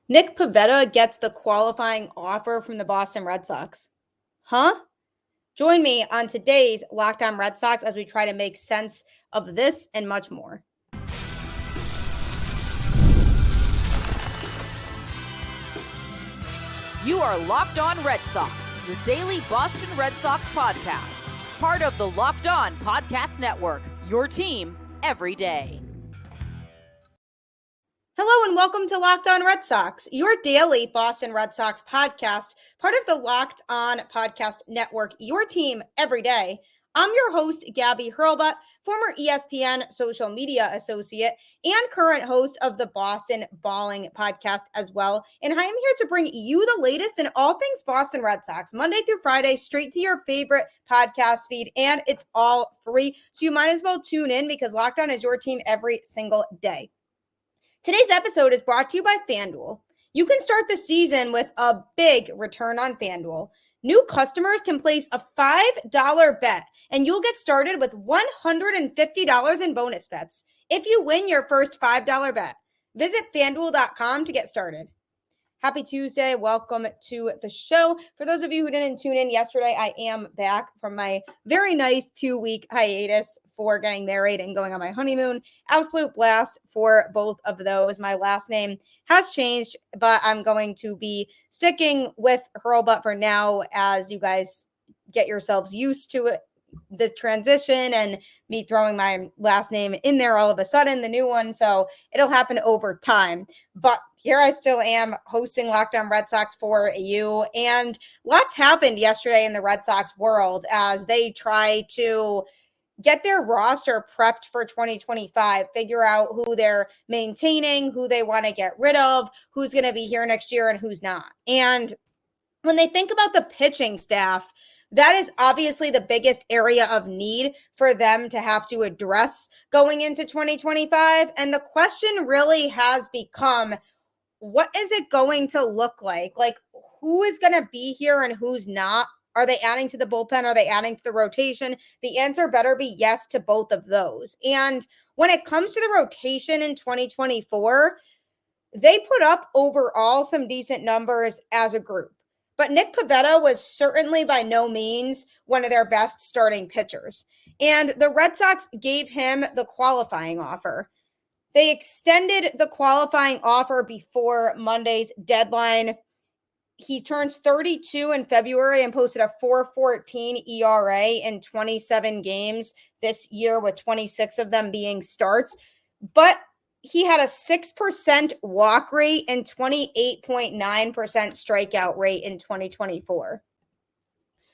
Nick Pivetta gets the qualifying offer from the Boston Red Sox. Huh? Join me on today's Locked On Red Sox as we try to make sense of this and much more. You are Locked On Red Sox, your daily Boston Red Sox podcast. Part of the Locked On Podcast Network, your team every day. Hello and welcome to Locked On Red Sox, your daily Boston Red Sox podcast, part of the Locked On Podcast Network, your team every day. I'm your host, Gabby, former ESPN social media associate and current host of the Boston Balling podcast as well. And I am here to bring you the latest in all things Boston Red Sox, Monday through Friday, straight to your favorite podcast feed. And it's all free. So you might as well tune in because Locked On is your team every single day. Today's episode is brought to you by FanDuel. You can start the season with a big return on FanDuel. New customers can place a $5 bet, and you'll get started with $150 in bonus bets if you win your first $5 bet. Visit FanDuel.com to get started. Happy Tuesday. Welcome to the show. For those of you who didn't tune in yesterday, I am back from my very nice 2-week hiatus for getting married and going on my honeymoon. Absolute blast for both of those. My last name has changed, but I'm going to be sticking with Hurlbut for now as you guys get yourselves used to it. The transition and me throwing my last name in there all of a sudden, the new one. So it'll happen over time. But here I still am hosting Locked On Red Sox for you. And lots happened yesterday in the Red Sox world as they try to get their roster prepped for 2025, figure out who they're maintaining, who they want to get rid of, who's going to be here next year and who's not. And when they think about the pitching staff, that is obviously the biggest area of need for them to have to address going into 2025. And the question really has become, what is it going to look like? Like, who is going to be here and who's not? Are they adding to the bullpen? Are they adding to the rotation? The answer better be yes to both of those. And when it comes to the rotation in 2024, they put up overall some decent numbers as a group. But Nick Pivetta was certainly by no means one of their best starting pitchers. And the Red Sox gave him the qualifying offer. They extended the qualifying offer before Monday's deadline. He turns 32 in February and posted a 4.14 ERA in 27 games this year, with 26 of them being starts. But he had a 6% walk rate and 28.9% strikeout rate in 2024.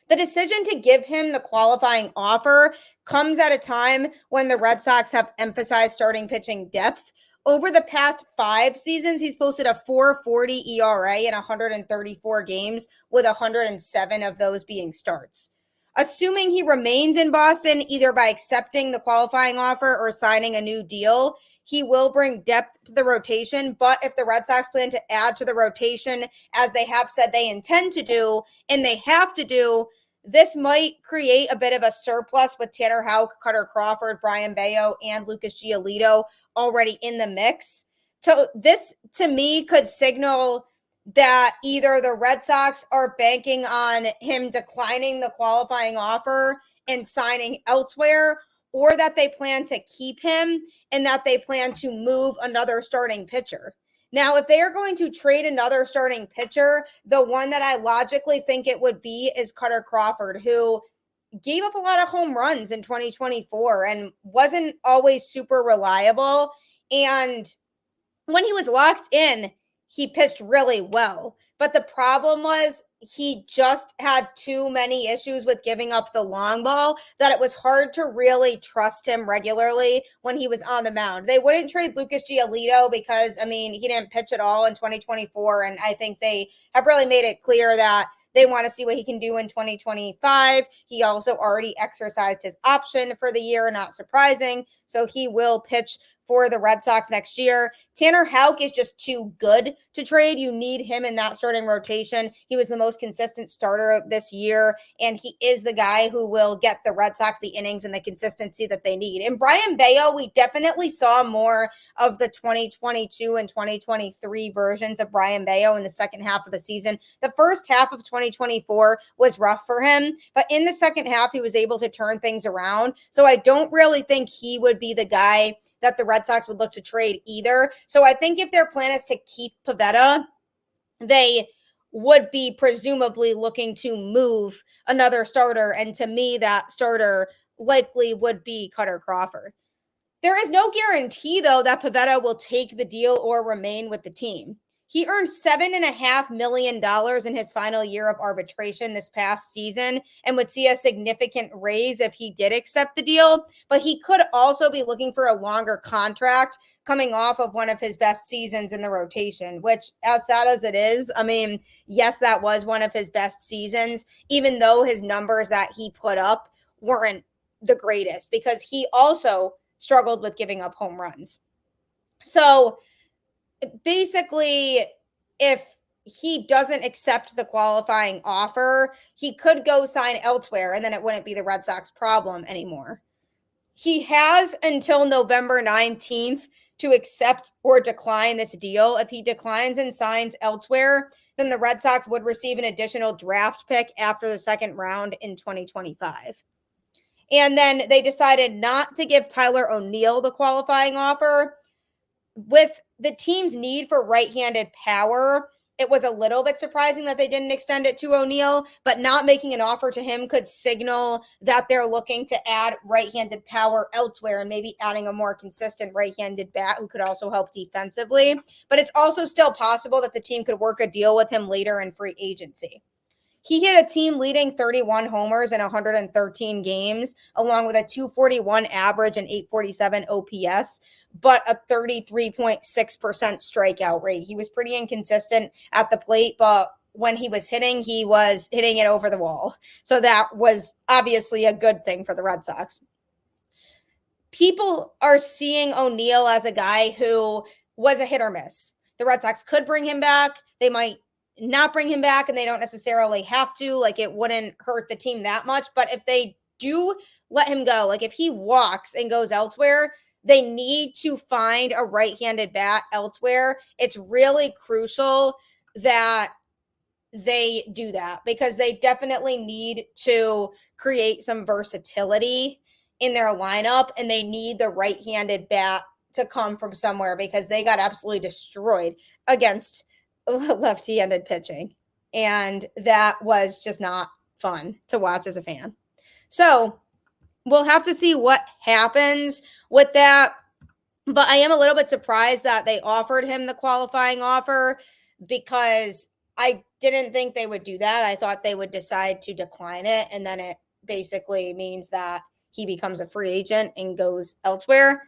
The decision to give him the qualifying offer comes at a time when the Red Sox have emphasized starting pitching depth. Over the past 5 seasons, he's posted a 4.40 ERA in 134 games, with 107 of those being starts. Assuming he remains in Boston, either by accepting the qualifying offer or signing a new deal, he will bring depth to the rotation. But if the Red Sox plan to add to the rotation, as they have said they intend to do, and they have to do, this might create a bit of a surplus with Tanner Houck, Cutter Crawford, Brayan Bello, and Lucas Giolito already in the mix. So this, to me, could signal that either the Red Sox are banking on him declining the qualifying offer and signing elsewhere, or that they plan to keep him and that they plan to move another starting pitcher. Now, if they are going to trade another starting pitcher, the one that I logically think it would be is Cutter Crawford, who gave up a lot of home runs in 2024 and wasn't always super reliable. And when he was locked in, he pitched really well. But the problem was he just had too many issues with giving up the long ball that it was hard to really trust him regularly when he was on the mound. They wouldn't trade Lucas Giolito because, he didn't pitch at all in 2024. And I think they have really made it clear that they want to see what he can do in 2025. He also already exercised his option for the year, not surprising. So he will pitch for the Red Sox next year. Tanner Houck is just too good to trade. You need him in that starting rotation. He was the most consistent starter this year, and he is the guy who will get the Red Sox the innings and the consistency that they need. And Brayan Bello, we definitely saw more of the 2022 and 2023 versions of Brayan Bello in the second half of the season. The first half of 2024 was rough for him, but in the second half, he was able to turn things around. So I don't really think he would be the guy that the Red Sox would look to trade either. So I think if their plan is to keep Pivetta, they would be presumably looking to move another starter. And to me, that starter likely would be Cutter Crawford. There is no guarantee, though, that Pivetta will take the deal or remain with the team. He earned $7.5 million in his final year of arbitration this past season and would see a significant raise if he did accept the deal. But he could also be looking for a longer contract coming off of one of his best seasons in the rotation, which, as sad as it is, I mean, yes, that was one of his best seasons, even though his numbers that he put up weren't the greatest, because he also struggled with giving up home runs. So basically, if he doesn't accept the qualifying offer, he could go sign elsewhere, and then it wouldn't be the Red Sox problem anymore. He has until November 19th to accept or decline this deal. If he declines and signs elsewhere, then the Red Sox would receive an additional draft pick after the second round in 2025. And then they decided not to give Tyler O'Neill the qualifying offer. With the team's need for right-handed power, it was a little bit surprising that they didn't extend it to O'Neill, but not making an offer to him could signal that they're looking to add right-handed power elsewhere and maybe adding a more consistent right-handed bat who could also help defensively. But it's also still possible that the team could work a deal with him later in free agency. He hit a team-leading 31 homers in 113 games, along with a 241 average and 847 OPS, but a 33.6% strikeout rate. He was pretty inconsistent at the plate, but when he was hitting it over the wall. So that was obviously a good thing for the Red Sox. People are seeing O'Neill as a guy who was a hit or miss. The Red Sox could bring him back. They might not bring him back, and they don't necessarily have to. Like, it wouldn't hurt the team that much. But if they do let him go, like if he walks and goes elsewhere, they need to find a right-handed bat elsewhere. It's really crucial that they do that, because they definitely need to create some versatility in their lineup, and they need the right-handed bat to come from somewhere, because they got absolutely destroyed against left-handed pitching, and that was just not fun to watch as a fan. So we'll have to see what happens with that, but I am a little bit surprised that they offered him the qualifying offer, because I didn't think they would do that. I thought they would decide to decline it, and then it basically means that he becomes a free agent and goes elsewhere.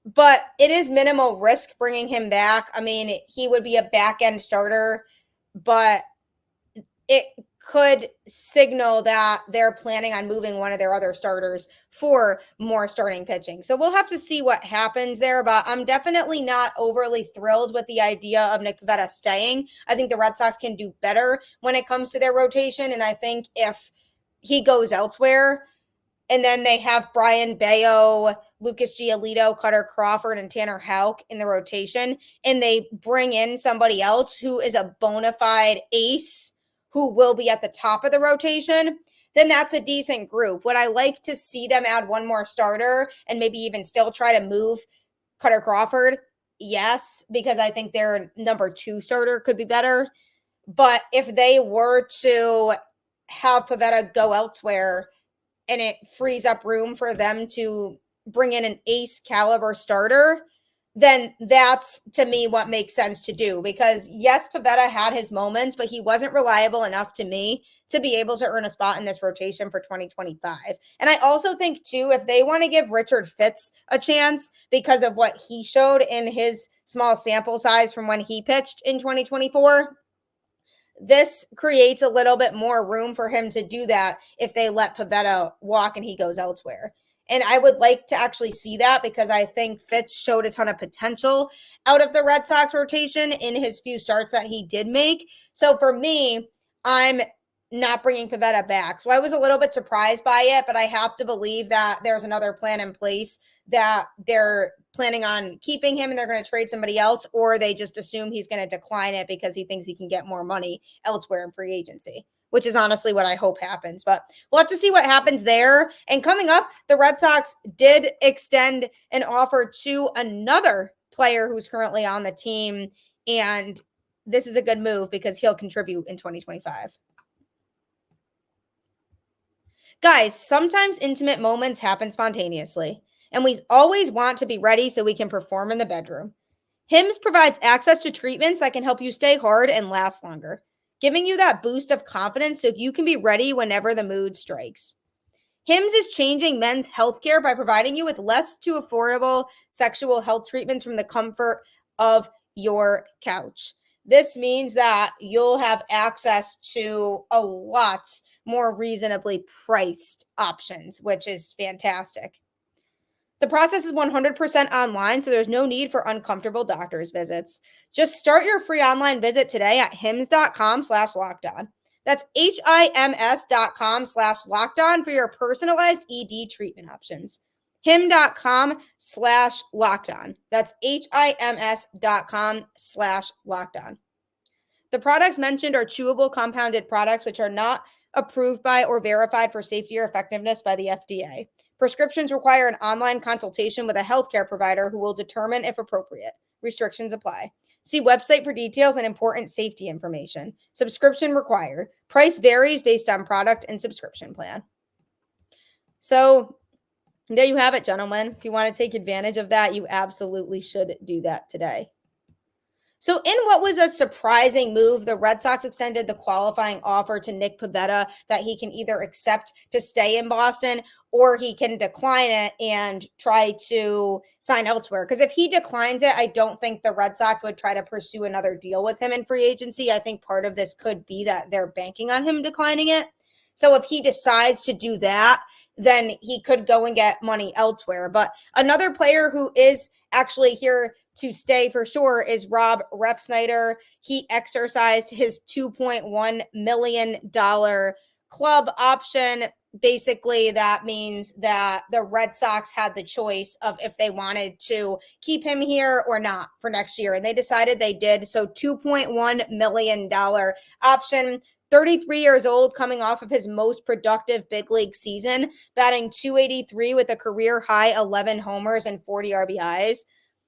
But it is minimal risk bringing him back. I mean, he would be a back-end starter, but it could signal that they're planning on moving one of their other starters for more starting pitching. So we'll have to see what happens there, but I'm definitely not overly thrilled with the idea of Nick Pivetta staying. I think the Red Sox can do better when it comes to their rotation, and I think if he goes elsewhere, and then they have Brayan Bello, Lucas Giolito, Cutter Crawford, and Tanner Houck in the rotation, and they bring in somebody else who is a bona fide ace who will be at the top of the rotation, then that's a decent group. Would I like to see them add one more starter and maybe even still try to move Cutter Crawford? Yes, because I think their number 2 starter could be better. But if they were to have Pivetta go elsewhere, and it frees up room for them to bring in an ace caliber starter, then that's, to me, what makes sense to do. Because yes, Pivetta had his moments, but he wasn't reliable enough to me to be able to earn a spot in this rotation for 2025. And I also think, too, if they want to give Richard Fitz a chance because of what he showed in his small sample size from when he pitched in 2024, this creates a little bit more room for him to do that if they let Pivetta walk and he goes elsewhere. And I would like to actually see that because I think Fitz showed a ton of potential out of the Red Sox rotation in his few starts that he did make. So for me, I'm not bringing Pivetta back. So I was a little bit surprised by it, but I have to believe that there's another plan in place, that they're planning on keeping him and they're going to trade somebody else, or they just assume he's going to decline it because he thinks he can get more money elsewhere in free agency, which is honestly what I hope happens. But we'll have to see what happens there. And coming up, the Red Sox did extend an offer to another player who's currently on the team. And this is a good move because he'll contribute in 2025. Guys, sometimes intimate moments happen spontaneously, and we always want to be ready so we can perform in the bedroom. Hims provides access to treatments that can help you stay hard and last longer, giving you that boost of confidence so you can be ready whenever the mood strikes. Hims is changing men's healthcare by providing you with less to affordable sexual health treatments from the comfort of your couch. This means that you'll have access to a lot more reasonably priced options, which is fantastic. The process is 100% online, so there's no need for uncomfortable doctor's visits. Just start your free online visit today at hims.com/lockedon. That's HIMS.com/lockedon for your personalized ED treatment options. HIM.com/lockedon. That's HIMS.com/lockedon. The products mentioned are chewable compounded products which are not approved by or verified for safety or effectiveness by the FDA. Prescriptions require an online consultation with a healthcare provider who will determine if appropriate. Restrictions apply. See website for details and important safety information. Subscription required. Price varies based on product and subscription plan. So there you have it, gentlemen. If you want to take advantage of that, you absolutely should do that today. So in what was a surprising move, the Red Sox extended the qualifying offer to Nick Pivetta that he can either accept to stay in Boston or he can decline it and try to sign elsewhere. Because if he declines it, I don't think the Red Sox would try to pursue another deal with him in free agency. I think part of this could be that they're banking on him declining it. So if he decides to do that, then he could go and get money elsewhere. But another player who is actually here to stay for sure is Rob Refsnyder. He exercised his $2.1 million club option. Basically, that means that the Red Sox had the choice of if they wanted to keep him here or not for next year. And they decided they did. So $2.1 million option. 33 years old, coming off of his most productive big league season, batting .283 with a career high 11 homers and 40 RBIs.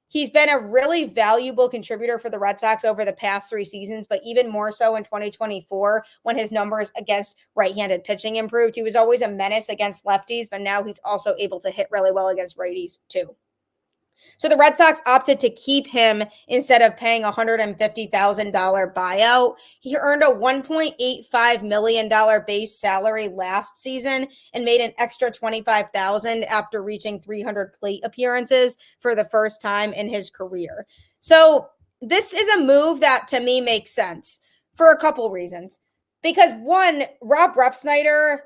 He's been a really valuable contributor for the Red Sox over the past 3 seasons, but even more so in 2024 when his numbers against right-handed pitching improved. He was always a menace against lefties, but now he's also able to hit really well against righties too. So the Red Sox opted to keep him instead of paying a $150,000 buyout. He earned a $1.85 million base salary last season and made an extra $25,000 after reaching 300 plate appearances for the first time in his career. So this is a move that to me makes sense for a couple reasons. Because one, Rob Refsnyder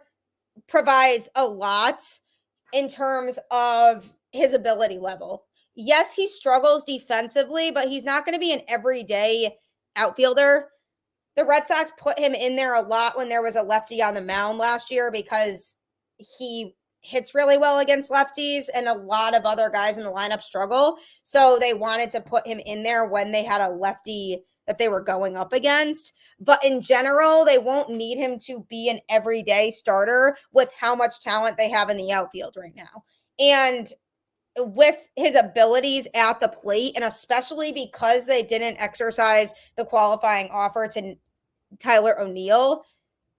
provides a lot in terms of his ability level. Yes, he struggles defensively, but he's not going to be an everyday outfielder. The Red Sox put him in there a lot when there was a lefty on the mound last year because he hits really well against lefties and a lot of other guys in the lineup struggle. So they wanted to put him in there when they had a lefty that they were going up against. But in general, they won't need him to be an everyday starter with how much talent they have in the outfield right now. And with his abilities at the plate, and especially because they didn't exercise the qualifying offer to Tyler O'Neill,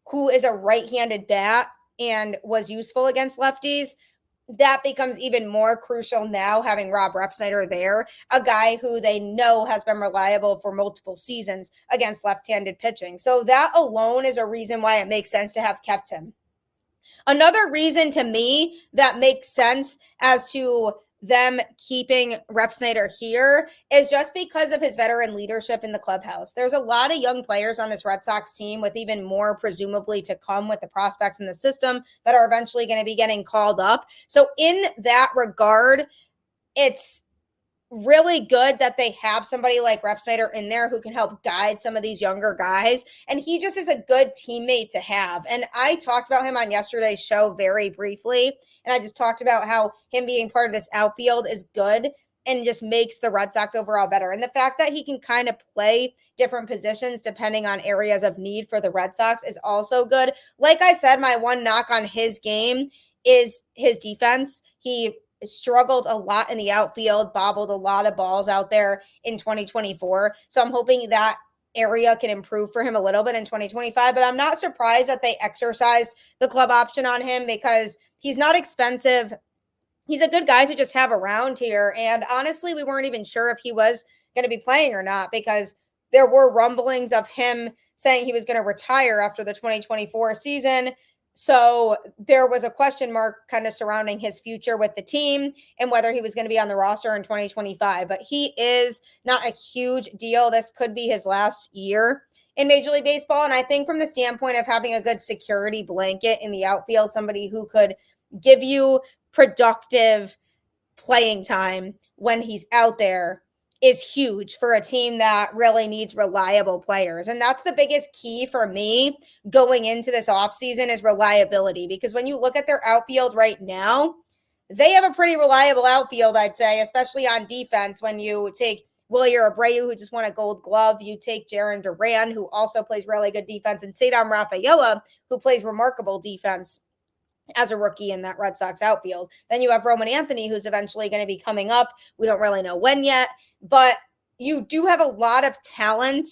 who is a right-handed bat and was useful against lefties, that becomes even more crucial now having Rob Refsnyder there, a guy who they know has been reliable for multiple seasons against left-handed pitching. So that alone is a reason why it makes sense to have kept him. Another reason to me that makes sense as to them keeping Refsnyder here is just because of his veteran leadership in the clubhouse. There's a lot of young players on this Red Sox team, with even more presumably to come with the prospects in the system that are eventually going to be getting called up. So in that regard, it's really good that they have somebody like Refsnyder in there who can help guide some of these younger guys. And he just is a good teammate to have. And I talked about him on yesterday's show very briefly. And I just talked about how him being part of this outfield is good and just makes the Red Sox overall better. And the fact that he can kind of play different positions depending on areas of need for the Red Sox is also good. Like I said, my one knock on his game is his defense. He struggled a lot in the outfield, bobbled a lot of balls out there in 2024. So I'm hoping that area can improve for him a little bit in 2025. But I'm not surprised that they exercised the club option on him because he's not expensive. He's a good guy to just have around here. And honestly, we weren't even sure if he was going to be playing or not because there were rumblings of him saying he was going to retire after the 2024 season. So there was a question mark kind of surrounding his future with the team and whether he was going to be on the roster in 2025. But he is not a huge deal. This could be his last year in Major League Baseball. And I think from the standpoint of having a good security blanket in the outfield, somebody who could give you productive playing time when he's out there is huge for a team that really needs reliable players. And that's the biggest key for me going into this offseason is reliability. Because when you look at their outfield right now, they have a pretty reliable outfield, I'd say, especially on defense. When you take Wilyer Abreu, who just won a Gold Glove, you take Jarren Duran, who also plays really good defense, and Cedar Rafaela, who plays remarkable defense as a rookie in that Red Sox outfield. Then you have Roman Anthony, who's eventually going to be coming up. We don't really know when yet, but you do have a lot of talent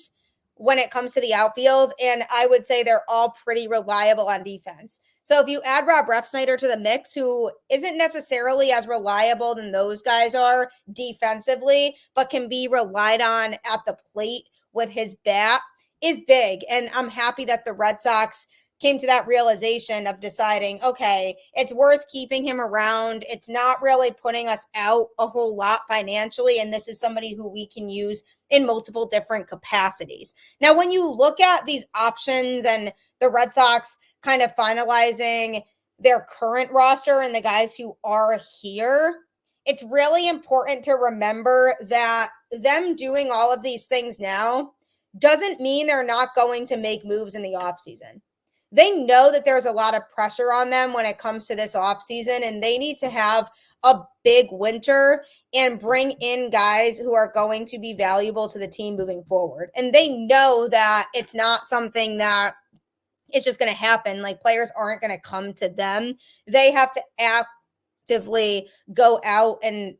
when it comes to the outfield, and I would say they're all pretty reliable on defense. So if you add Rob Refsnyder to the mix, who isn't necessarily as reliable than those guys are defensively, but can be relied on at the plate with his bat, is big. And I'm happy that the Red Sox came to that realization of deciding, okay, it's worth keeping him around. It's not really putting us out a whole lot financially. And this is somebody who we can use in multiple different capacities. Now, when you look at these options and the Red Sox kind of finalizing their current roster and the guys who are here, it's really important to remember that them doing all of these things now doesn't mean they're not going to make moves in the offseason. They know that there's a lot of pressure on them when it comes to this offseason, and they need to have a big winter and bring in guys who are going to be valuable to the team moving forward. And they know that it's not something that it's just going to happen. Like, players aren't going to come to them. They have to actively go out and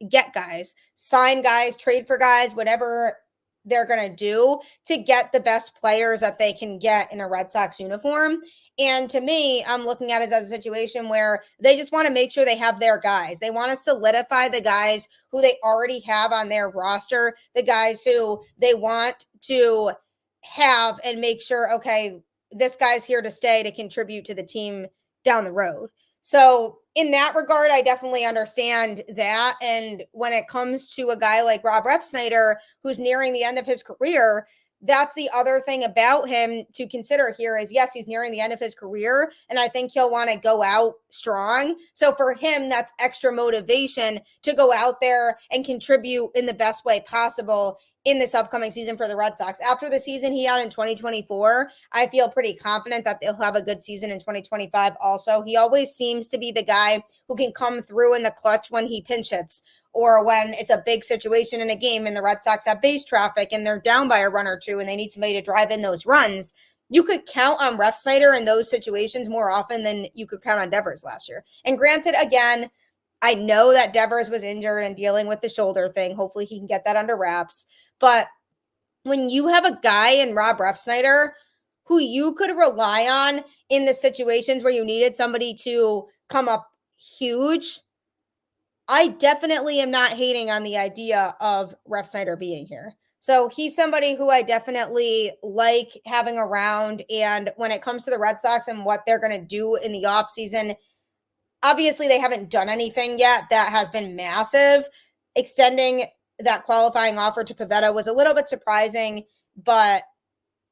get guys, sign guys, trade for guys, whatever they're going to do to get the best players that they can get in a Red Sox uniform. And to me, I'm looking at it as a situation where they just want to make sure they have their guys. They want to solidify the guys who they already have on their roster, the guys who they want to have, and make sure, okay, this guy's here to stay to contribute to the team down the road. So in that regard, I definitely understand that. And when it comes to a guy like Rob Refsnyder, who's nearing the end of his career, that's the other thing about him to consider here is, yes, he's nearing the end of his career, and I think he'll want to go out strong. So for him, that's extra motivation to go out there and contribute in the best way possible in this upcoming season for the Red Sox. After the season he had in 2024, I feel pretty confident that they'll have a good season in 2025 also. He always seems to be the guy who can come through in the clutch when he pinch hits, or when it's a big situation in a game and the Red Sox have base traffic and they're down by a run or two and they need somebody to drive in those runs. You could count on Refsnyder in those situations more often than you could count on Devers last year. And granted, again, I know that Devers was injured and dealing with the shoulder thing. Hopefully he can get that under wraps. But when you have a guy in Rob Refsnyder who you could rely on in the situations where you needed somebody to come up huge, I definitely am not hating on the idea of Refsnyder being here. So he's somebody who I definitely like having around. And when it comes to the Red Sox and what they're going to do in the offseason, Obviously, they haven't done anything yet that has been massive. Extending that qualifying offer to Pivetta was a little bit surprising, but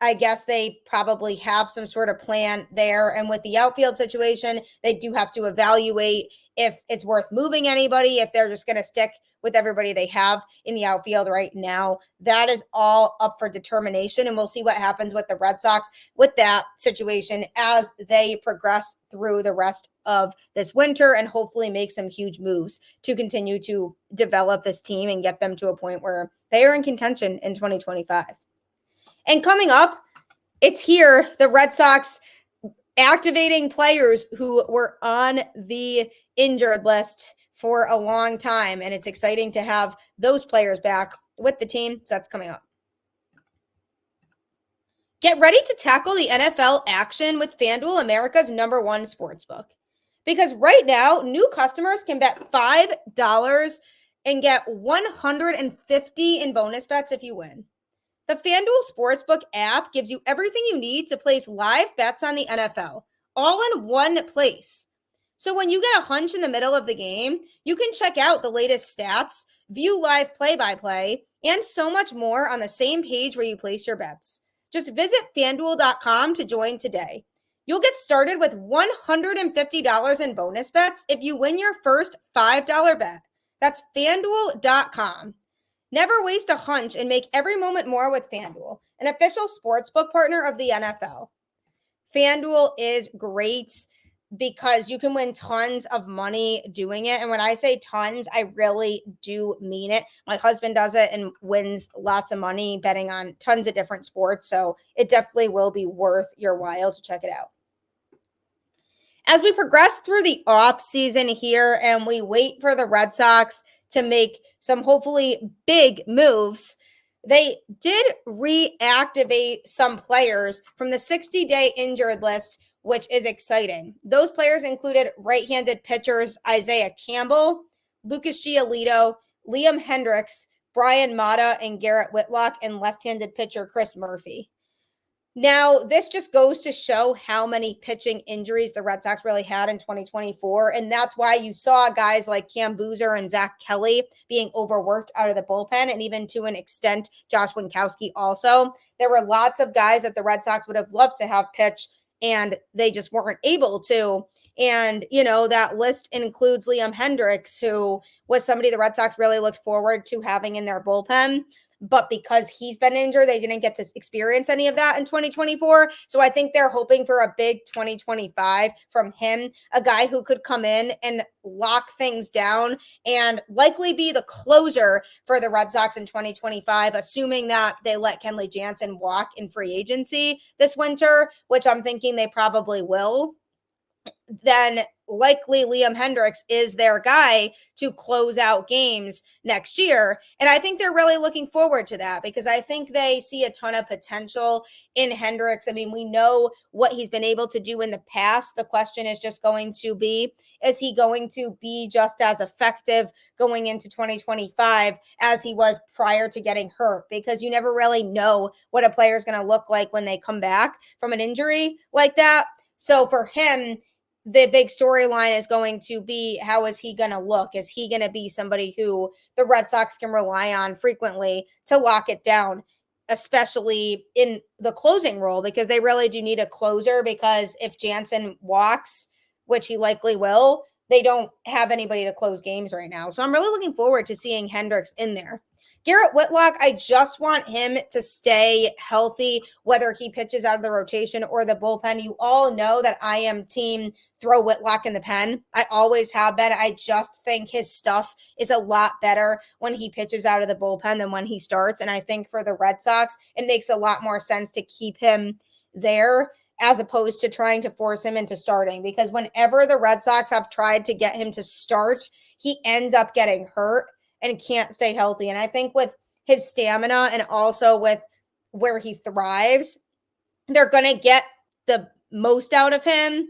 I guess they probably have some sort of plan there. And with the outfield situation, they do have to evaluate if it's worth moving anybody, if they're just going to stick with everybody they have in the outfield right now. That is all up for determination. And we'll see what happens with the Red Sox with that situation as they progress through the rest of this winter and hopefully make some huge moves to continue to develop this team and get them to a point where they are in contention in 2025. And coming up, it's here, the Red Sox activating players who were on the injured list for a long time. And it's exciting to have those players back with the team. So that's coming up. Get ready to tackle the NFL action with FanDuel, America's #1 sportsbook. Because right now, new customers can bet $5 and get $150 in bonus bets if you win. The FanDuel Sportsbook app gives you everything you need to place live bets on the NFL, all in one place. So when you get a hunch in the middle of the game, you can check out the latest stats, view live play-by-play, and so much more on the same page where you place your bets. Just visit FanDuel.com to join today. You'll get started with $150 in bonus bets if you win your first $5 bet. That's FanDuel.com. Never waste a hunch and make every moment more with FanDuel, an official sportsbook partner of the NFL. FanDuel is great because you can win tons of money doing it. And when I say tons, I really do mean it. My husband does it and wins lots of money betting on tons of different sports. So it definitely will be worth your while to check it out. As we progress through the offseason here and we wait for the Red Sox to make some hopefully big moves, they did reactivate some players from the 60-day injured list, which is exciting. Those players included right-handed pitchers Isaiah Campbell, Lucas Giolito, Liam Hendriks, Bryan Mata, and Garrett Whitlock, and left-handed pitcher Chris Murphy. Now, this just goes to show how many pitching injuries the Red Sox really had in 2024. And that's why you saw guys like Cam Boozer and Zach Kelly being overworked out of the bullpen. And even to an extent, Josh Winkowski also. There were lots of guys that the Red Sox would have loved to have pitch, and they just weren't able to. And, you know, that list includes Liam Hendriks, who was somebody the Red Sox really looked forward to having in their bullpen. But because he's been injured, they didn't get to experience any of that in 2024. So I think they're hoping for a big 2025 from him, a guy who could come in and lock things down and likely be the closer for the Red Sox in 2025, assuming that they let Kenley Jansen walk in free agency this winter, which I'm thinking they probably will. Then likely Liam Hendriks is their guy to close out games next year. And I think they're really looking forward to that because I think they see a ton of potential in Hendriks. I mean, we know what he's been able to do in the past. The question is just going to be, is he going to be just as effective going into 2025 as he was prior to getting hurt? Because you never really know what a player is going to look like when they come back from an injury like that. So for him, the big storyline is going to be, how is he going to look? Is he going to be somebody who the Red Sox can rely on frequently to lock it down, especially in the closing role? Because they really do need a closer, because if Jansen walks, which he likely will, they don't have anybody to close games right now. So I'm really looking forward to seeing Hendriks in there. Garrett Whitlock, I just want him to stay healthy, whether he pitches out of the rotation or the bullpen. You all know that I am team throw Whitlock in the pen. I always have been. I just think his stuff is a lot better when he pitches out of the bullpen than when he starts. And I think for the Red Sox, it makes a lot more sense to keep him there as opposed to trying to force him into starting. Because whenever the Red Sox have tried to get him to start, he ends up getting hurt and can't stay healthy. And I think with his stamina and also with where he thrives, they're going to get the most out of him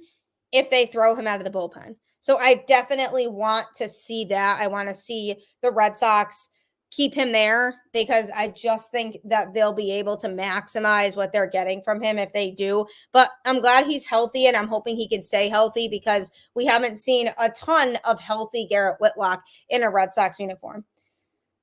if they throw him out of the bullpen. So I definitely want to see that. I want to see the Red Sox keep him there because I just think that they'll be able to maximize what they're getting from him if they do. But I'm glad he's healthy, and I'm hoping he can stay healthy because we haven't seen a ton of healthy Garrett Whitlock in a Red Sox uniform.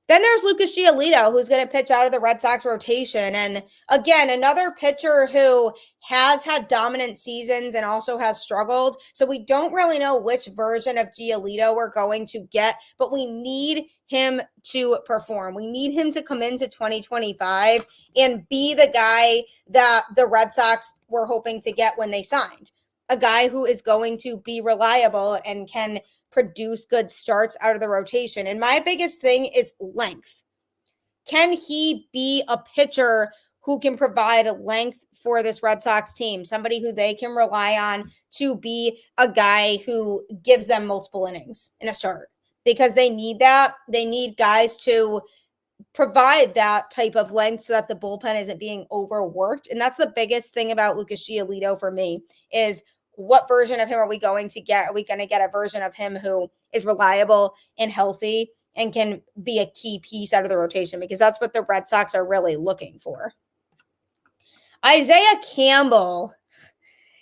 Then there's Lucas Giolito, who's going to pitch out of the Red Sox rotation. And again, another pitcher who has had dominant seasons and also has struggled. So we don't really know which version of Giolito we're going to get, but we need him to perform. We need him to come into 2025 and be the guy that the Red Sox were hoping to get when they signed. A guy who is going to be reliable and can produce good starts out of the rotation. And my biggest thing is length. Can he be a pitcher who can provide length for this Red Sox team? Somebody who they can rely on to be a guy who gives them multiple innings in a start, because they need that. They need guys to provide that type of length so that the bullpen isn't being overworked. And that's the biggest thing about Lucas Giolito for me is, what version of him are we going to get? Are we going to get a version of him who is reliable and healthy and can be a key piece out of the rotation? Because that's what the Red Sox are really looking for. Isaiah Campbell,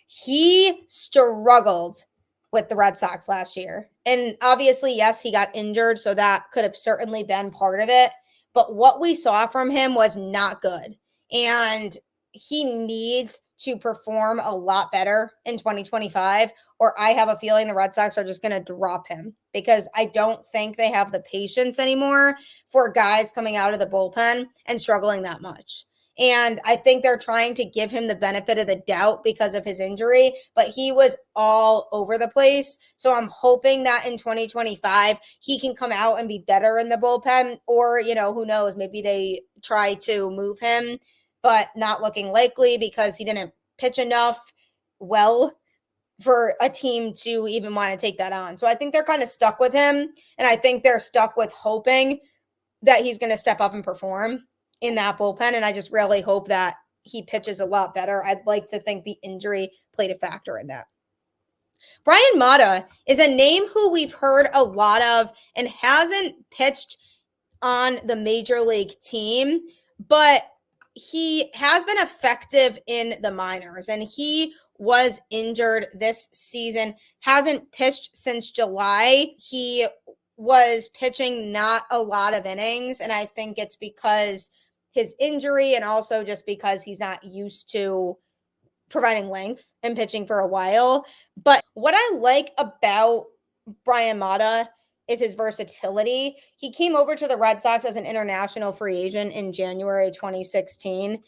he struggled with the Red Sox last year. And obviously, yes, he got injured, so that could have certainly been part of it. But what we saw from him was not good. And he needs to perform a lot better in 2025, or I have a feeling the Red Sox are just going to drop him, because I don't think they have the patience anymore for guys coming out of the bullpen and struggling that much. And I think they're trying to give him the benefit of the doubt because of his injury, but he was all over the place. So I'm hoping that in 2025, he can come out and be better in the bullpen, or, who knows, maybe they try to move him, but not looking likely because he didn't pitch enough well for a team to even want to take that on. So I think they're kind of stuck with him, and I think they're stuck with hoping that he's going to step up and perform in that bullpen. And I just really hope that he pitches a lot better. I'd like to think the injury played a factor in that. Bryan Mata is a name who we've heard a lot of and hasn't pitched on the major league team, but he has been effective in the minors, and he was injured this season, hasn't pitched since July. He was pitching not a lot of innings, and I think it's because his injury and also just because he's not used to providing length and pitching for a while. But what I like about Bryan Mata is his versatility. He came over to the Red Sox as an international free agent in January 2016.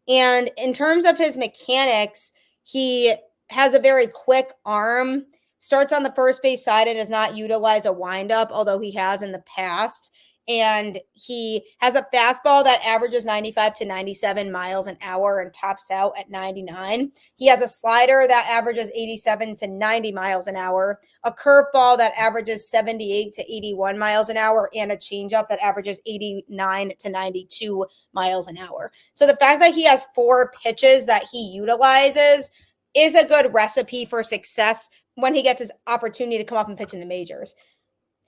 And in terms of his mechanics, he has a very quick arm, starts on the first base side and does not utilize a windup, although he has in the past. And he has a fastball that averages 95 to 97 miles an hour and tops out at 99. He has a slider that averages 87 to 90 miles an hour, a curveball that averages 78 to 81 miles an hour, and a changeup that averages 89 to 92 miles an hour. So the fact that he has 4 pitches that he utilizes is a good recipe for success when he gets his opportunity to come up and pitch in the majors.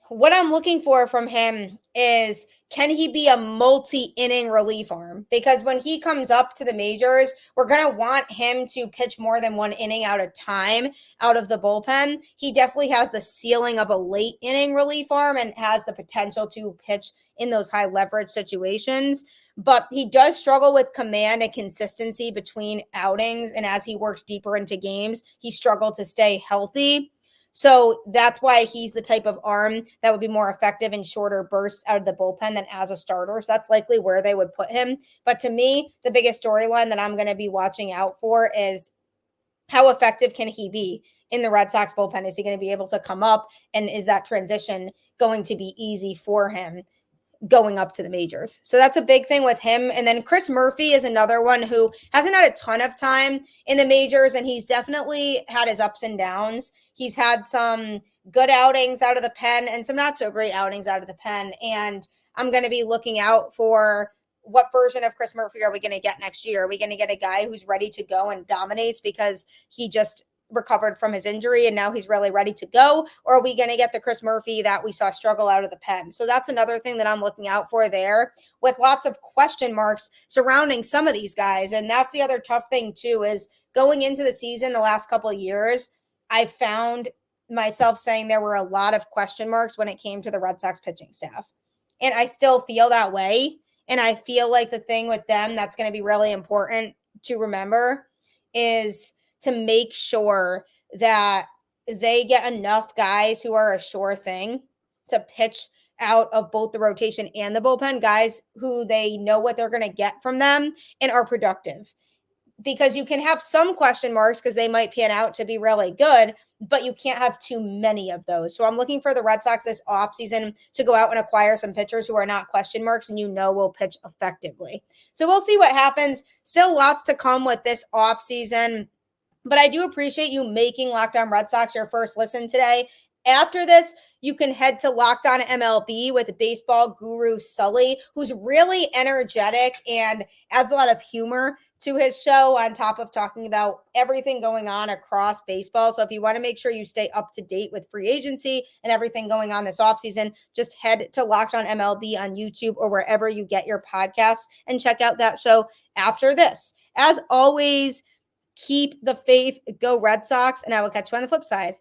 What I'm looking for from him is, can he be a multi-inning relief arm? Because when he comes up to the majors, we're going to want him to pitch more than 1 inning at a time out of the bullpen. He definitely has the ceiling of a late inning relief arm and has the potential to pitch in those high leverage situations. But he does struggle with command and consistency between outings. And as he works deeper into games, he struggled to stay healthy. So that's why he's the type of arm that would be more effective in shorter bursts out of the bullpen than as a starter. So that's likely where they would put him. But to me, the biggest storyline that I'm going to be watching out for is, how effective can he be in the Red Sox bullpen? Is he going to be able to come up, and is that transition going to be easy for him going up to the majors? So that's a big thing with him. And then Chris Murphy is another one who hasn't had a ton of time in the majors, and he's definitely had his ups and downs. He's had some good outings out of the pen and some not so great outings out of the pen. And I'm going to be looking out for, what version of Chris Murphy are we going to get next year? Are we going to get a guy who's ready to go and dominates because he just recovered from his injury and now he's really ready to go? Or are we going to get the Chris Murphy that we saw struggle out of the pen? So that's another thing that I'm looking out for there, with lots of question marks surrounding some of these guys. And that's the other tough thing too, is going into the season the last couple of years, I found myself saying there were a lot of question marks when it came to the Red Sox pitching staff. And I still feel that way. And I feel like the thing with them that's going to be really important to remember is to make sure that they get enough guys who are a sure thing to pitch out of both the rotation and the bullpen, guys who they know what they're going to get from them and are productive. Because you can have some question marks because they might pan out to be really good, but you can't have too many of those. So I'm looking for the Red Sox this offseason to go out and acquire some pitchers who are not question marks and will pitch effectively. So we'll see what happens. Still lots to come with this offseason. But I do appreciate you making Locked On Red Sox your first listen today. After this, you can head to Locked On MLB with baseball guru Sully, who's really energetic and adds a lot of humor to his show on top of talking about everything going on across baseball. So if you want to make sure you stay up to date with free agency and everything going on this offseason, just head to Locked On MLB on YouTube or wherever you get your podcasts and check out that show after this. As always, keep the faith, go Red Sox, and I will catch you on the flip side.